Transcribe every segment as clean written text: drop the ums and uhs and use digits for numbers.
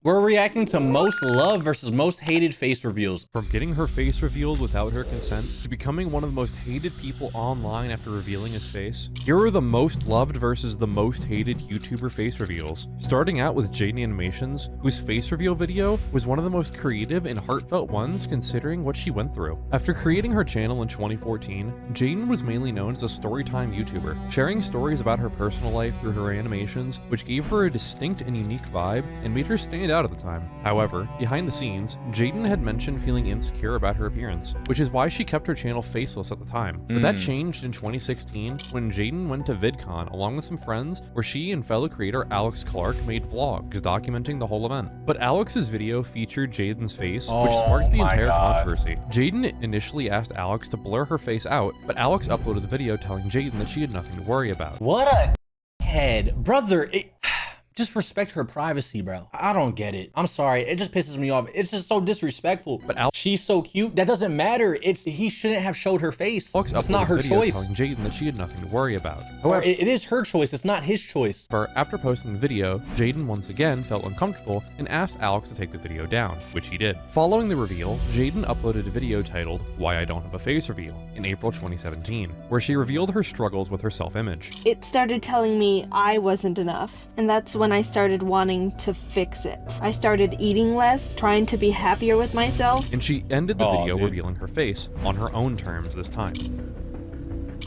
We're reacting to most loved versus most hated face reveals. From getting her face revealed without her consent to becoming one of the most hated people online after revealing his face, here are the most loved versus the most hated YouTuber face reveals. Starting out with Jaiden Animations, whose face reveal video was one of the most creative and heartfelt ones considering what she went through. After creating her channel in 2014, Jaiden was mainly known as a storytime YouTuber, sharing stories about her personal life through her animations, which gave her a distinct and unique vibe and made her stand out at the time. However, behind the scenes, Jaiden had mentioned feeling insecure about her appearance, which is why she kept her channel faceless at the time. But that changed in 2016 when Jaiden went to VidCon along with some friends, where she and fellow creator Alex Clark made vlogs documenting the whole event. But Alex's video featured Jaiden's face, which sparked the entire controversy. Jaiden initially asked Alex to blur her face out, but Alex uploaded the video telling Jaiden that she had nothing to worry about. What a head, brother. Just respect her privacy, bro. I don't get it. I'm sorry. It just pisses me off. It's just so disrespectful. But she's so cute. That doesn't matter. He shouldn't have showed her face. It's not her choice. Telling Jaiden that she had nothing to worry about. However, it is her choice. It's not his choice. After posting the video, Jaiden once again felt uncomfortable and asked Alex to take the video down, which he did. Following the reveal, Jaiden uploaded a video titled "Why I Don't Have a Face Reveal" in April 2017, where she revealed her struggles with her self-image. It started telling me I wasn't enough, and that's when I started wanting to fix it. I started eating less, trying to be happier with myself. And she ended the video revealing her face on her own terms this time.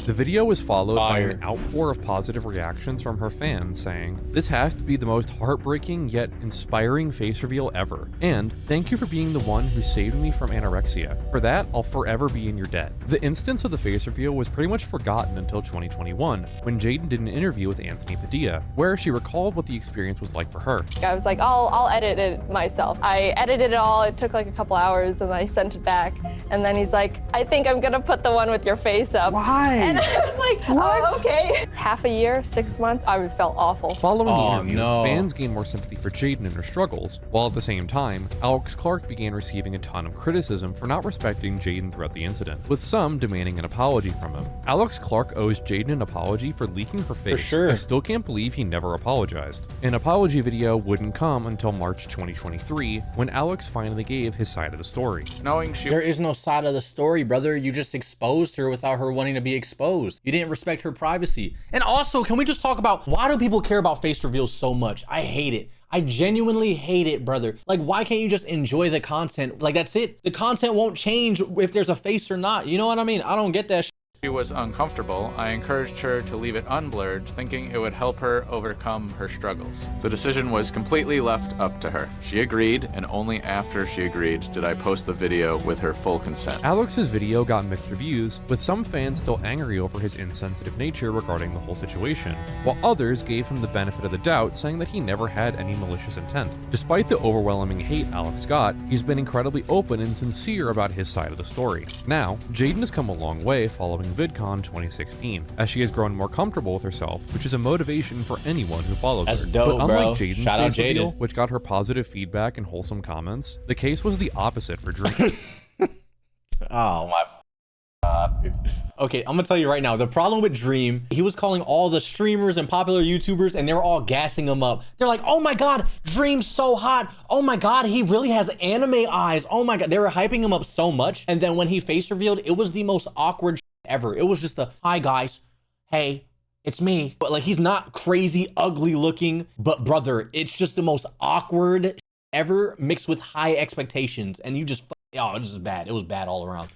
The video was followed by an outpour of positive reactions from her fans saying, "This has to be the most heartbreaking yet inspiring face reveal ever. And thank you for being the one who saved me from anorexia. For that, I'll forever be in your debt." The instance of the face reveal was pretty much forgotten until 2021, when Jaiden did an interview with Anthony Padilla, where she recalled what the experience was like for her. I was like, I'll edit it myself. I edited it all. It took like a couple hours and I sent it back. And then he's like, "I think I'm gonna put the one with your face up." Why? And I was like, oh, okay. Half a year, 6 months, I felt awful. Following the interview, fans gained more sympathy for Jaiden and her struggles, while at the same time, Alex Clark began receiving a ton of criticism for not respecting Jaiden throughout the incident, with some demanding an apology from him. Alex Clark owes Jaiden an apology for leaking her face. For sure. I still can't believe he never apologized. An apology video wouldn't come until March 2023, when Alex finally gave his side of the story. There is no side of the story, brother. You just exposed her without her wanting to be exposed. You didn't respect her privacy. And also, can we just talk about why do people care about face reveals so much? I hate it. I genuinely hate it, brother. Like, why can't you just enjoy the content? Like, that's it. The content won't change if there's a face or not. You know what I mean? I don't get that shit. She was uncomfortable. I encouraged her to leave it unblurred, thinking it would help her overcome her struggles. The decision was completely left up to her. She agreed, and only after she agreed did I post the video with her full consent. Alex's video got mixed reviews, with some fans still angry over his insensitive nature regarding the whole situation, while others gave him the benefit of the doubt, saying that he never had any malicious intent. Despite the overwhelming hate Alex got, he's been incredibly open and sincere about his side of the story. Now, Jaiden has come a long way following VidCon 2016, as she has grown more comfortable with herself, which is a motivation for anyone who follows her. Dope, but unlike bro. Jaiden's Shout out face reveal, Jaiden. which got her positive feedback and wholesome comments, the case was the opposite for Dream. Oh my God, dude. Okay, I'm gonna tell you right now, the problem with Dream, he was calling all the streamers and popular YouTubers and they were all gassing him up. They're like, "Oh my God, Dream's so hot. Oh my God, he really has anime eyes. Oh my God." They were hyping him up so much. And then when he face revealed, it was the most awkward ever. It was just a, "Hi guys, hey, it's me." But like, he's not crazy ugly looking, but brother, it's just the most awkward ever, mixed with high expectations. And you just, oh, it was just bad. It was bad all around.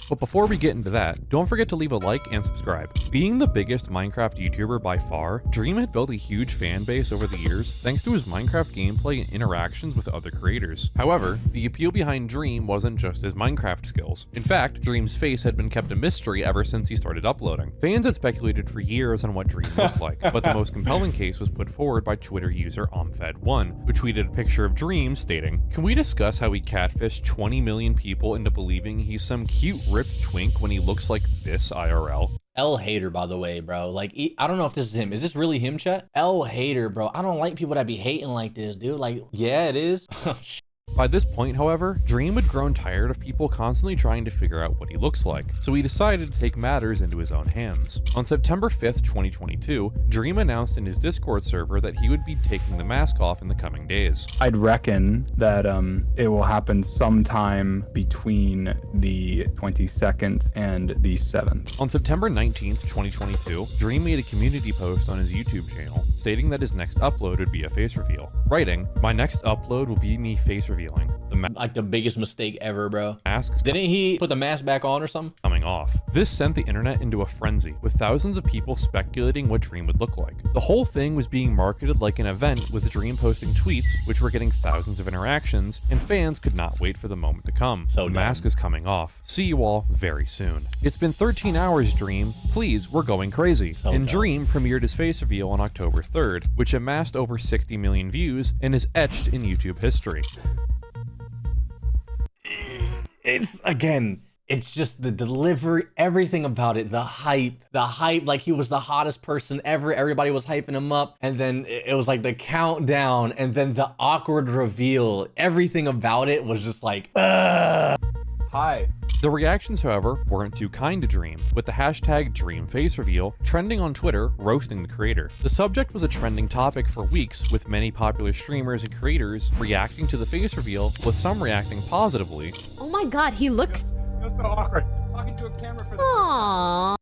But before we get into that, don't forget to leave a like and subscribe. Being the biggest Minecraft YouTuber by far, Dream had built a huge fan base over the years thanks to his Minecraft gameplay and interactions with other creators. However, the appeal behind Dream wasn't just his Minecraft skills. In fact, Dream's face had been kept a mystery ever since he started uploading. Fans had speculated for years on what Dream looked like, but the most compelling case was put forward by Twitter user OmFed1, who tweeted a picture of Dream stating, "Can we discuss how he catfished 20 million people into believing he's some cute ripped twink when he looks like this IRL?" L hater, by the way, bro. Like, I don't know if this is him. Is this really him, chat? L hater, bro. I don't like people that be hating like this, dude. Like, yeah, it is. By this point, however, Dream had grown tired of people constantly trying to figure out what he looks like, so he decided to take matters into his own hands. On September 5th, 2022, Dream announced in his Discord server that he would be taking the mask off in the coming days. I'd reckon that it will happen sometime between the 22nd and the 7th. On September 19th, 2022, Dream made a community post on his YouTube channel stating that his next upload would be a face reveal, writing, "My next upload will be me face revealing. Like the biggest mistake ever, bro. Mask's Didn't he put the mask back on or something? coming off." This sent the internet into a frenzy, with thousands of people speculating what Dream would look like. The whole thing was being marketed like an event, with Dream posting tweets, which were getting thousands of interactions, and fans could not wait for the moment to come. So the mask is coming off. See you all very soon. It's been 13 hours, Dream. Please, we're going crazy. So and dumb. Dream premiered his face reveal on October 3rd, which amassed over 60 million views and is etched in YouTube history. It's just the delivery, everything about it, the hype, like he was the hottest person ever. Everybody was hyping him up. And then it was like the countdown and then the awkward reveal. Everything about it was just like, Hi. The reactions, however, weren't too kind to Dream, with the hashtag DreamFaceReveal trending on Twitter, roasting the creator. The subject was a trending topic for weeks, with many popular streamers and creators reacting to the face reveal, with some reacting positively. Oh my god, he looks. Feels so awkward. Talking to a camera for the Aww.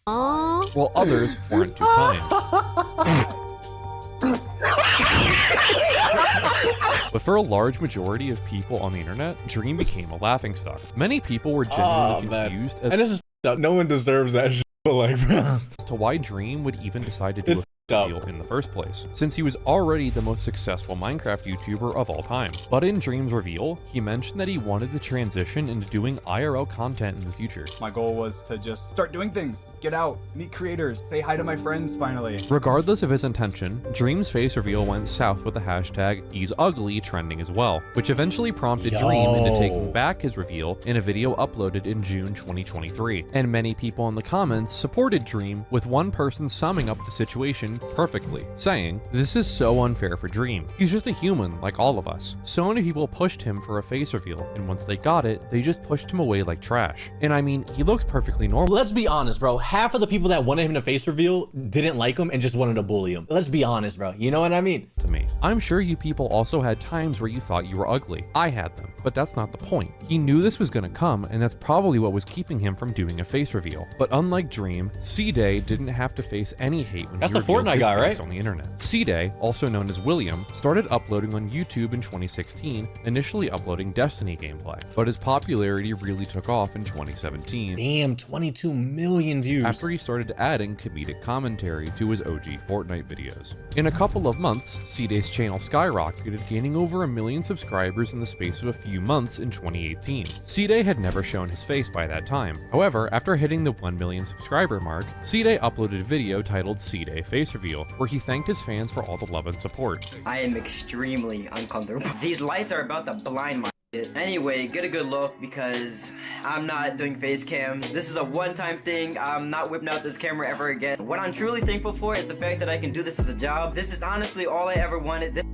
Aww. While others weren't too kind. But for a large majority of people on the internet, Dream became a laughingstock. Many people were genuinely confused and this is up. No one deserves that shit, but like, bro. as to why Dream would even decide to do It's a up. reveal in the first place, since he was already the most successful Minecraft YouTuber of all time. But in Dream's reveal, he mentioned that he wanted to transition into doing IRL content in the future. My goal was to just start doing things, get out, meet creators, say hi to my friends finally. Regardless of his intention, Dream's face reveal went south with the hashtag #He'sUgly trending as well, which eventually prompted Dream into taking back his reveal in a video uploaded in June 2023. And many people in the comments supported Dream, with one person summing up the situation perfectly, saying, "This is so unfair for Dream. He's just a human like all of us." So many people pushed him for a face reveal, and once they got it, they just pushed him away like trash. And I mean, he looks perfectly normal. Let's be honest, bro. Half of the people that wanted him to face reveal didn't like him and just wanted to bully him. Let's be honest, bro. You know what I mean? To me. I'm sure you people also had times where you thought you were ugly. I had them, but that's not the point. He knew this was gonna come, and that's probably what was keeping him from doing a face reveal. But unlike Dream, Ceday didn't have to face any hate when That's he the revealed Fortnite his guy, face right? on the internet. Ceday, also known as William, started uploading on YouTube in 2016, initially uploading Destiny gameplay. But his popularity really took off in 2017. Damn, 22 million views. After he started adding comedic commentary to his OG Fortnite videos. In a couple of months, Ceday's channel skyrocketed, gaining over 1 million subscribers in the space of a few months in 2018. Ceday had never shown his face by that time. However, after hitting the 1 million subscriber mark, Ceday uploaded a video titled Ceday Face Reveal, where he thanked his fans for all the love and support. I am extremely uncomfortable. These lights are about to blind my shit. Anyway, get a good look because I'm not doing face cams. This is a one-time thing. I'm not whipping out this camera ever again. What I'm truly thankful for is the fact that I can do this as a job. This is honestly all I ever wanted.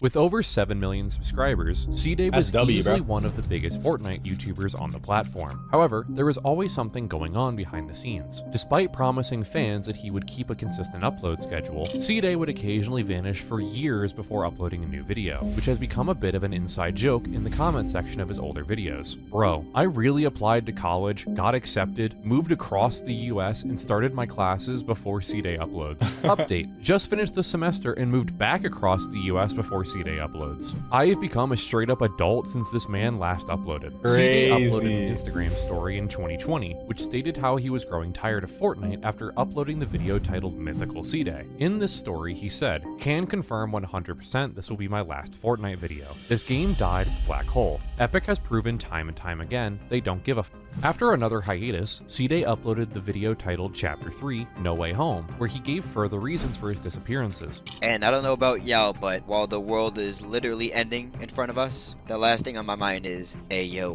With over 7 million subscribers, Ceday was easily one of the biggest Fortnite YouTubers on the platform. However, there was always something going on behind the scenes. Despite promising fans that he would keep a consistent upload schedule, Ceday would occasionally vanish for years before uploading a new video, which has become a bit of an inside joke in the comment section of his older videos. Bro, I really applied to college, got accepted, moved across the US, and started my classes before Ceday uploads. Update, just finished the semester and moved back across the US before Ceday uploads. I have become a straight up adult since this man last uploaded. Ceday uploaded an Instagram story in 2020, which stated how he was growing tired of Fortnite after uploading the video titled Mythical Ceday. In this story, he said, "Can confirm 100% this will be my last Fortnite video. This game died with Black Hole. Epic has proven time and time again they don't give a f." After another hiatus, Ceday uploaded the video titled Chapter 3, No Way Home, where he gave further reasons for his disappearances. And I don't know about y'all, but while the world is literally ending in front of us, the last thing on my mind is, hey yo,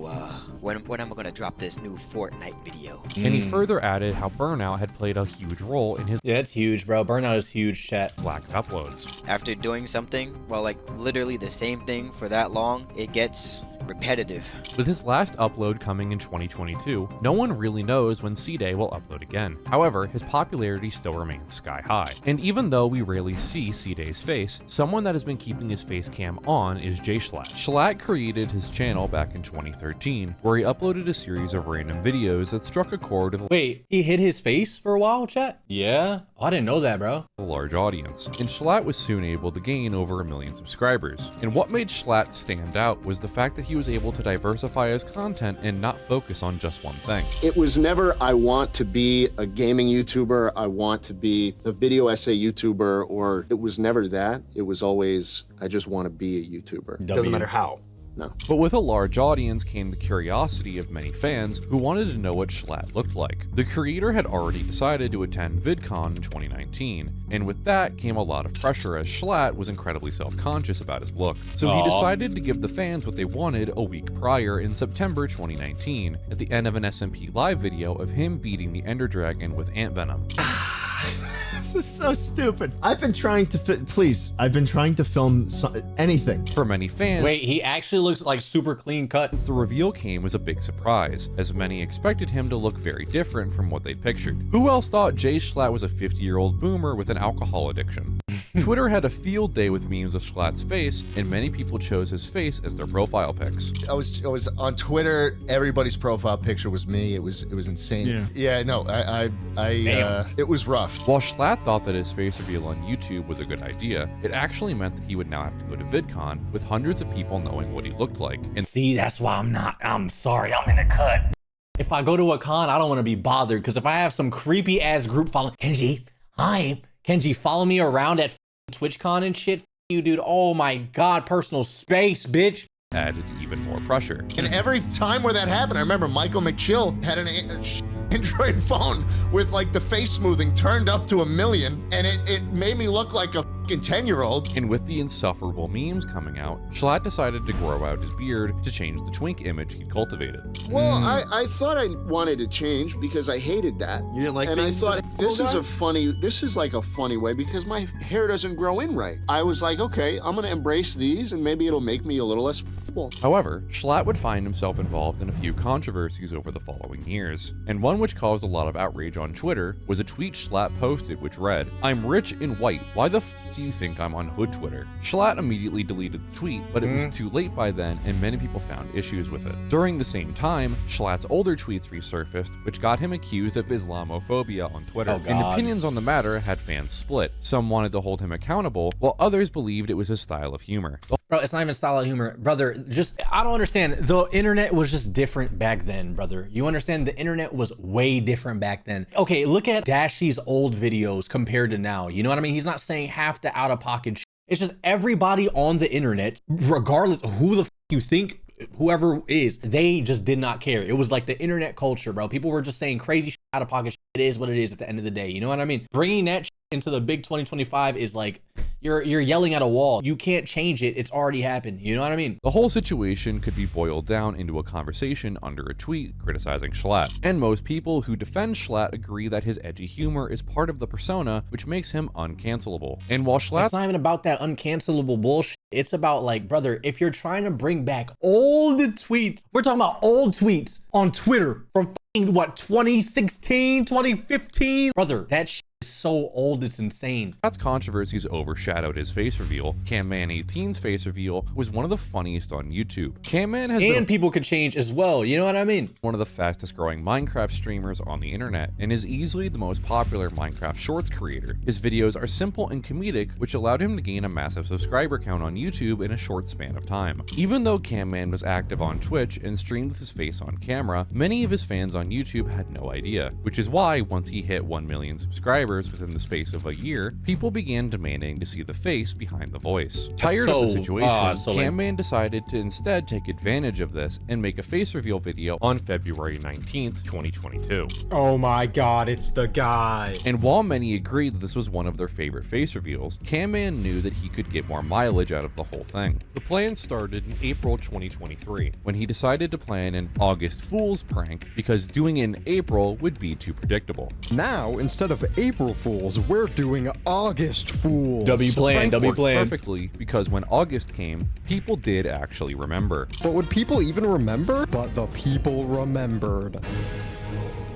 when am I gonna drop this new Fortnite video? And he further added how burnout had played a huge role in his Yeah, it's huge, bro. Burnout is huge, chat. lack of uploads. After doing something, well, like literally the same thing for that long, it gets repetitive. With his last upload coming in 2022, no one really knows when Ceday will upload again. However, his popularity still remains sky high. And even though we rarely see Ceday's face, someone that has been keeping his face cam on is JSchlatt. JSchlatt created his channel back in 2013, where he uploaded a series of random videos that struck a chord with Wait, he hid his face for a while, chat? Yeah? Oh, I didn't know that, bro. a large audience, and JSchlatt was soon able to gain over 1 million subscribers. And what made JSchlatt stand out was the fact that he was able to diversify his content and not focus on just one thing. It was never, I want to be a gaming YouTuber, I want to be a video essay YouTuber, or it was never that. It was always, I just want to be a YouTuber. Doesn't matter how. No. But with a large audience came the curiosity of many fans who wanted to know what JSchlatt looked like. The creator had already decided to attend VidCon in 2019, and with that came a lot of pressure as JSchlatt was incredibly self-conscious about his look. So he decided to give the fans what they wanted a week prior in September 2019, at the end of an SMP live video of him beating the Ender Dragon with ant venom. This is so stupid. I've been trying to please, I've been trying to film anything. For many fans, Wait, he actually looks like super clean cut. the reveal came as a big surprise, as many expected him to look very different from what they'd pictured. Who else thought JSchlatt was a 50-year-old boomer with an alcohol addiction? Twitter had a field day with memes of Schlatt's face, and many people chose his face as their profile pics. I was on Twitter. Everybody's profile picture was me. It was insane. Yeah. No, it was rough. While Schlatt thought that his face reveal on YouTube was a good idea, it actually meant that he would now have to go to VidCon with hundreds of people knowing what he looked like. And See, that's why I'm sorry, I'm in a cut. If I go to a con, I don't want to be bothered, because if I have some creepy ass group following, Kenji, hi, Kenji, follow me around at TwitchCon and shit. You, dude. Oh my god, personal space, bitch. added even more pressure. And every time where that happened, I remember Michael McChill had an Android phone with like the face smoothing turned up to 1 million, and it made me look like a fucking 10-year-old. And with the insufferable memes coming out, Schlatt decided to grow out his beard to change the twink image he'd cultivated. Well, I thought I wanted to change because I hated that. You didn't like And I being thought, the cool guy? this is like a funny way because my hair doesn't grow in right. I was like, okay, I'm gonna embrace these and maybe it'll make me a little less f***able. However, Schlatt would find himself involved in a few controversies over the following years, and one which caused a lot of outrage on Twitter was a tweet Schlatt posted which read, "I'm rich and white, why the f do you think I'm on hood Twitter?" Schlatt immediately deleted the tweet, but it was too late by then and many people found issues with it. During the same time, Schlatt's older tweets resurfaced, which got him accused of Islamophobia on Twitter, and opinions on the matter had fans split. Some wanted to hold him accountable, while others believed it was his style of humor. Bro, it's not even style of humor, brother. I don't understand. The internet was just different back then, brother. You understand? The internet was way different back then. Okay, look at Dashy's old videos compared to now. You know what I mean? He's not saying half the out-of-pocket shit. It's just everybody on the internet, regardless of who the f you think whoever is, they just did not care. It was like the internet culture, bro. People were just saying crazy shit, out-of-pocket shit. It is what it is at the end of the day. You know what I mean? Bringing that shit into the big 2025 is like you're yelling at a wall. You can't change it. It's already happened. You know what I mean? The whole situation could be boiled down into a conversation under a tweet criticizing Schlatt. And most people who defend Schlatt agree that his edgy humor is part of the persona, which makes him uncancelable. And while Schlatt... It's not even about that uncancelable bullshit. It's about like, brother, if you're trying to bring back old tweets, we're talking about old tweets on Twitter from what, 2016, 2015? Brother, that shit is so old, it's insane. Schlatt's controversies overshadowed his face reveal. Camman18's face reveal was one of the funniest on YouTube. Camman has and people could change as well, you know what I mean? One of the fastest growing Minecraft streamers on the internet, and is easily the most popular Minecraft Shorts creator. His videos are simple and comedic, which allowed him to gain a massive subscriber count on YouTube in a short span of time. Even though Camman was active on Twitch and streamed with his face on camera, many of his fans on YouTube had no idea, which is why once he hit 1 million subscribers, subscribers within the space of a year, people began demanding to see the face behind the voice. Tired of the situation, Camman decided to instead take advantage of this and make a face reveal video on February 19th, 2022. Oh my god, it's the guy. And while many agreed that this was one of their favorite face reveals, Camman knew that he could get more mileage out of the whole thing. The plan started in April 2023, when he decided to plan an August Fool's prank because doing it in April would be too predictable. Now, instead of April Fools, we're doing August Fools. W plan. Perfectly, because when August came, people did actually remember. But would people even remember? But the people remembered.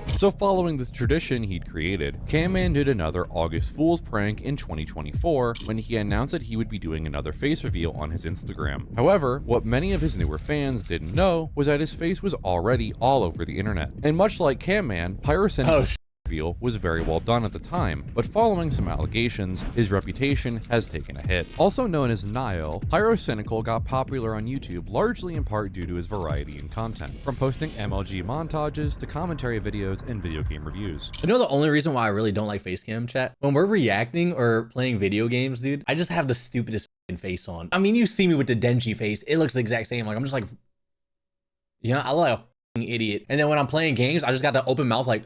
So following this tradition he'd created, Camman did another August Fool's prank in 2024 when he announced that he would be doing another face reveal on his Instagram. However, what many of his newer fans didn't know was that his face was already all over the internet. And much like Camman, Pyrocynical's reveal was very well done at the time, but following some allegations, his reputation has taken a hit. Also known as Niall, Pyrocynical got popular on YouTube largely in part due to his variety in content, from posting MLG montages to commentary videos and video game reviews. You know the only reason why I really don't like facecam chat? When we're reacting or playing video games, dude, I just have the stupidest face on. I mean, you see me with the Denji face, it looks the exact same. Like, I'm just like, you know, I look like a idiot. And then when I'm playing games, I just got the open mouth like,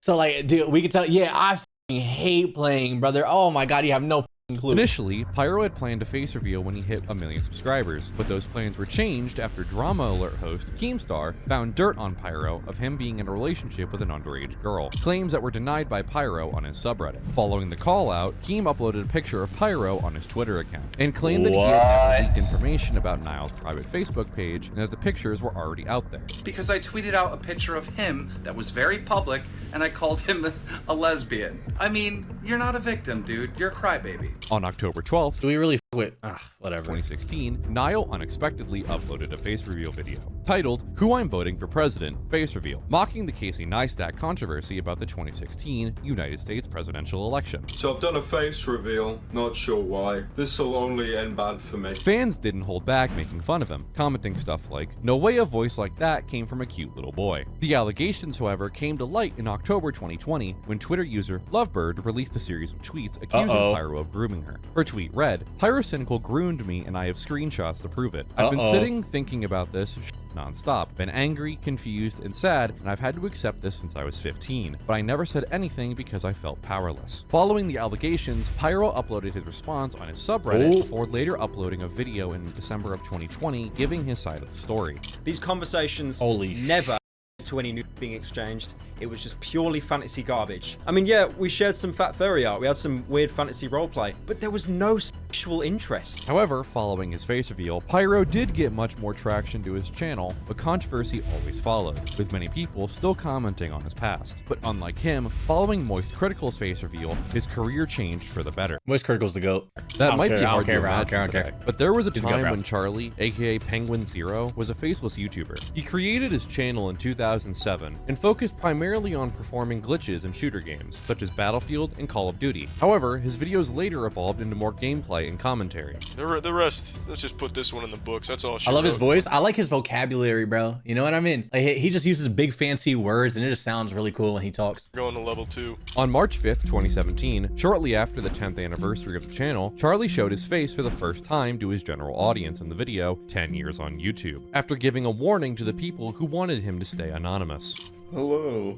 so like, dude, we can tell, yeah, I hate playing, brother. Oh my god, you have no clue. Initially, Pyro had planned a face reveal when he hit 1 million subscribers, but those plans were changed after Drama Alert host Keemstar found dirt on Pyro of him being in a relationship with an underage girl, claims that were denied by Pyro on his subreddit. Following the call out, Keem uploaded a picture of Pyro on his Twitter account and claimed that he had never leaked information about Niall's private Facebook page and that the pictures were already out there. Because I tweeted out a picture of him that was very public and I called him a lesbian. I mean, you're not a victim, dude. You're a crybaby. On October 12th, do we really with whatever 2016, Niall unexpectedly uploaded a face reveal video titled "Who I'm Voting for President Face Reveal," mocking the Casey Neistat controversy about the 2016 United States presidential election. So I've done a face reveal, not sure why. This'll only end bad for me. Fans didn't hold back making fun of him, commenting stuff like, "No way a voice like that came from a cute little boy." The allegations, however, came to light in October 2020 when Twitter user Lovebird released a series of tweets accusing Pyro of grooming her. Her tweet read, "Pyrocynical groomed me and I have screenshots to prove it. I've been sitting thinking about this non-stop, been angry, confused, and sad, and I've had to accept this since I was 15, but I never said anything because I felt powerless." Following the allegations, Pyro uploaded his response on his subreddit before later uploading a video in December of 2020 giving his side of the story. These conversations never to any news being exchanged. It was just purely fantasy garbage. I mean, yeah, we shared some fat furry art, we had some weird fantasy roleplay, but there was no sexual interest. However, following his face reveal, Pyro did get much more traction to his channel, but controversy always followed, with many people still commenting on his past. But unlike him, following Moist Critical's face reveal, his career changed for the better. Moist Critical's the GOAT. That might be hard to imagine today, but there was a time when Charlie, aka Penguin Zero, was a faceless YouTuber. He created his channel in 2007 and focused primarily on performing glitches in shooter games, such as Battlefield and Call of Duty. However, his videos later evolved into more gameplay and commentary. The rest, let's just put this one in the books. That's all she I love wrote. his voice. I like his vocabulary, bro. You know what I mean? Like, he just uses big fancy words and it just sounds really cool when he talks. Going to level 2. On March 5th, 2017, shortly after the 10th anniversary of the channel, Charlie showed his face for the first time to his general audience in the video 10 years on YouTube, after giving a warning to the people who wanted him to stay anonymous. Hello.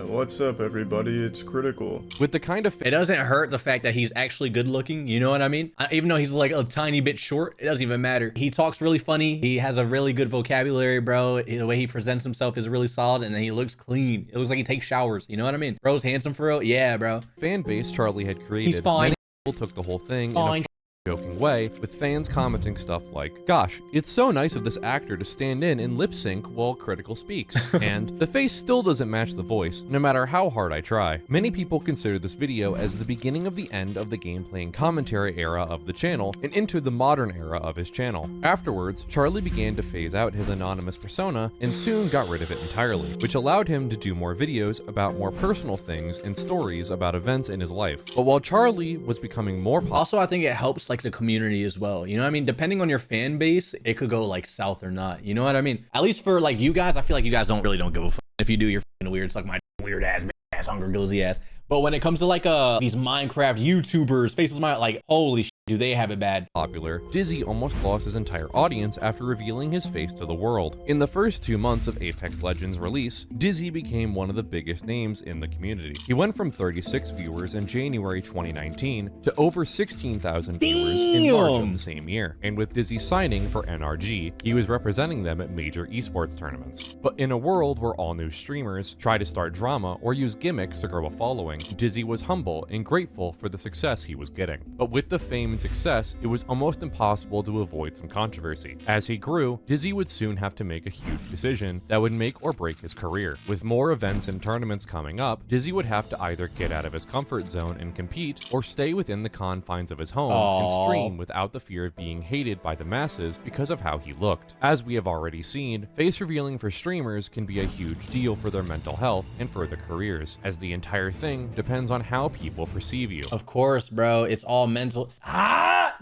What's up, everybody? It's Critical. With the kind of... It doesn't hurt the fact that he's actually good looking, you know what I mean? Even though he's like a tiny bit short, it doesn't even matter. He talks really funny. He has a really good vocabulary, bro. The way he presents himself is really solid, and then he looks clean. It looks like he takes showers, you know what I mean? Bro's handsome for real? Yeah, bro. Fan base Charlie had created. He's fine. Many people took the whole thing in a joking way, with fans commenting stuff like, "Gosh, it's so nice of this actor to stand in lip sync while Critical speaks," and "The face still doesn't match the voice, no matter how hard I try." Many people consider this video as the beginning of the end of the gameplay and commentary era of the channel and into the modern era of his channel. Afterwards, Charlie began to phase out his anonymous persona and soon got rid of it entirely, which allowed him to do more videos about more personal things and stories about events in his life. But while Charlie was becoming more popular, also I think it helps like the community as well, you know what I mean? Depending on your fan base, it could go like south or not, you know what I mean? At least for like you guys, I feel like you guys don't give a fuck. If you do, you're f***ing weird. It's like my weird ass hungry glizzy ass. But when it comes to like these Minecraft YouTubers, Faceless Mind, like holy shit, do they have it bad. Popular, Dizzy almost lost his entire audience after revealing his face to the world. In the first 2 months of Apex Legends release, Dizzy became one of the biggest names in the community. He went from 36 viewers in January 2019 to over 16,000 viewers in March of the same year. And with Dizzy signing for NRG, he was representing them at major esports tournaments. But in a world where all new streamers try to start drama or use gimmicks to grow a following, Dizzy was humble and grateful for the success he was getting. But with the fame and success, it was almost impossible to avoid some controversy. As he grew, Dizzy would soon have to make a huge decision that would make or break his career. With more events and tournaments coming up, Dizzy would have to either get out of his comfort zone and compete, or stay within the confines of his home and stream without the fear of being hated by the masses because of how he looked. As we have already seen, face revealing for streamers can be a huge deal for their mental health and for their careers, as the entire thing depends on how people perceive you. Of course, bro, it's all mental.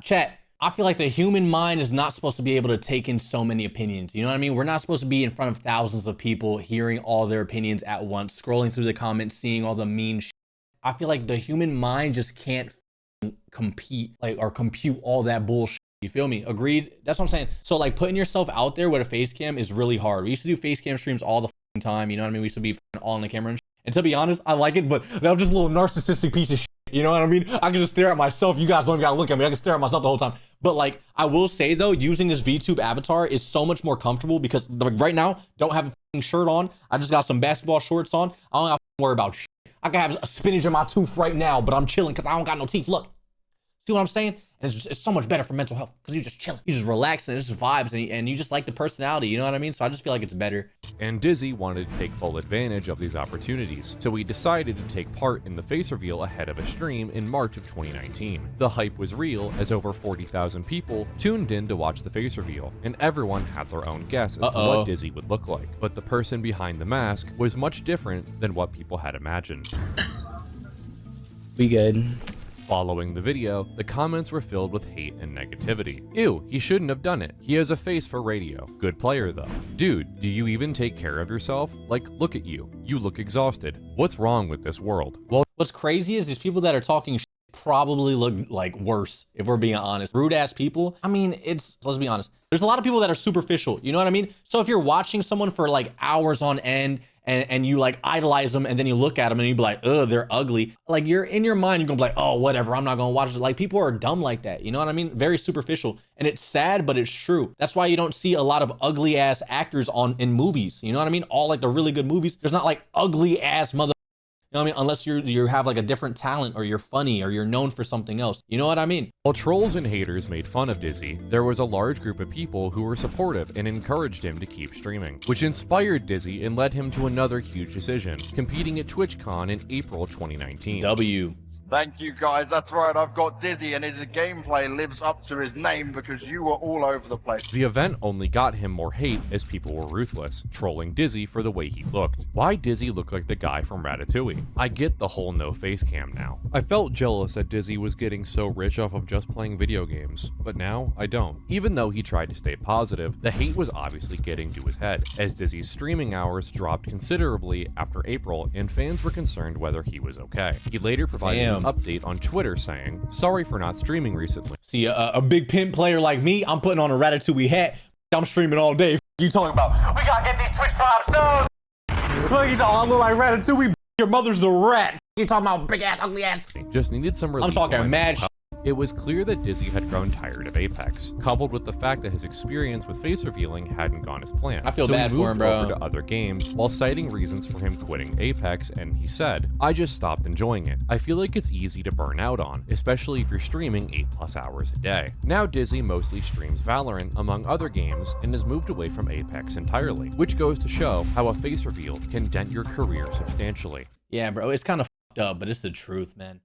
Chat. I feel like the human mind is not supposed to be able to take in so many opinions. You know what I mean? We're not supposed to be in front of thousands of people hearing all their opinions at once, scrolling through the comments, seeing all the mean shit. I feel like the human mind just can't compete or compute all that bullshit. You feel me? Agreed? That's what I'm saying. So like putting yourself out there with a face cam is really hard. We used to do face cam streams all the time. You know what I mean? We used to be all on the camera and shit. And to be honest, I like it, but I'm just a little narcissistic piece of shit. You know what I mean? I can just stare at myself. You guys don't even gotta look at me. I can stare at myself the whole time. But like, I will say though, using this VTube avatar is so much more comfortable because right now, don't have a shirt on. I just got some basketball shorts on. I don't have to worry about shit. I can have a spinach in my tooth right now, but I'm chilling because I don't got no teeth. Look, see what I'm saying? And it's so much better for mental health because you're just chilling. You just relax and it's just vibes and you just like the personality. You know what I mean? So I just feel like it's better. And Dizzy wanted to take full advantage of these opportunities, so he decided to take part in the face reveal ahead of a stream in March of 2019. The hype was real as over 40,000 people tuned in to watch the face reveal, and everyone had their own guess as to what Dizzy would look like. But the person behind the mask was much different than what people had imagined. We good. Following the video, the comments were filled with hate and negativity. Ew, he shouldn't have done it. He has a face for radio. Good player though. Dude, do you even take care of yourself? Like, look at you. You look exhausted. What's wrong with this world? Well, what's crazy is these people that are talking shit probably look like worse, if we're being honest. Rude ass people. I mean, let's be honest. There's a lot of people that are superficial, you know what I mean? So if you're watching someone for like hours on end and you like idolize them and then you look at them and you be like, ugh, they're ugly. Like you're in your mind, you're gonna be like, oh, whatever, I'm not gonna watch it. Like people are dumb like that, you know what I mean? Very superficial. And it's sad, but it's true. That's why you don't see a lot of ugly ass actors in movies. You know what I mean? All like the really good movies, there's not like ugly ass mother. You know what I mean? Unless you have like a different talent or you're funny or you're known for something else. You know what I mean? While trolls and haters made fun of Dizzy, there was a large group of people who were supportive and encouraged him to keep streaming, which inspired Dizzy and led him to another huge decision, competing at TwitchCon in April 2019. Thank you guys, that's right, I've got Dizzy and his gameplay lives up to his name because you were all over the place. The event only got him more hate as people were ruthless, trolling Dizzy for the way he looked. Why Dizzy looked like the guy from Ratatouille? I get the whole no face cam now. I felt jealous that Dizzy was getting so rich off of just playing video games, but now I don't. Even though he tried to stay positive, the hate was obviously getting to his head, as Dizzy's streaming hours dropped considerably after April and fans were concerned whether he was okay. He later provided an update on Twitter saying, sorry for not streaming recently. See, a big pimp player like me, I'm putting on a Ratatouille hat, I'm streaming all day. You talking about, we gotta get these Twitch Prime subs! Look, you talking, I look like Ratatouille, your mother's the rat. You talking about big ass, ugly ass. Just needed some relief. I'm talking mad shit. It was clear that Dizzy had grown tired of Apex, coupled with the fact that his experience with face revealing hadn't gone as planned. I feel so bad he for moved him, bro. over to other games while citing reasons for him quitting Apex, and he said, I just stopped enjoying it. I feel like it's easy to burn out on, especially if you're streaming 8+ hours a day. Now Dizzy mostly streams Valorant among other games and has moved away from Apex entirely, which goes to show how a face reveal can dent your career substantially. Yeah, bro, it's kind of fucked up, but it's the truth, man.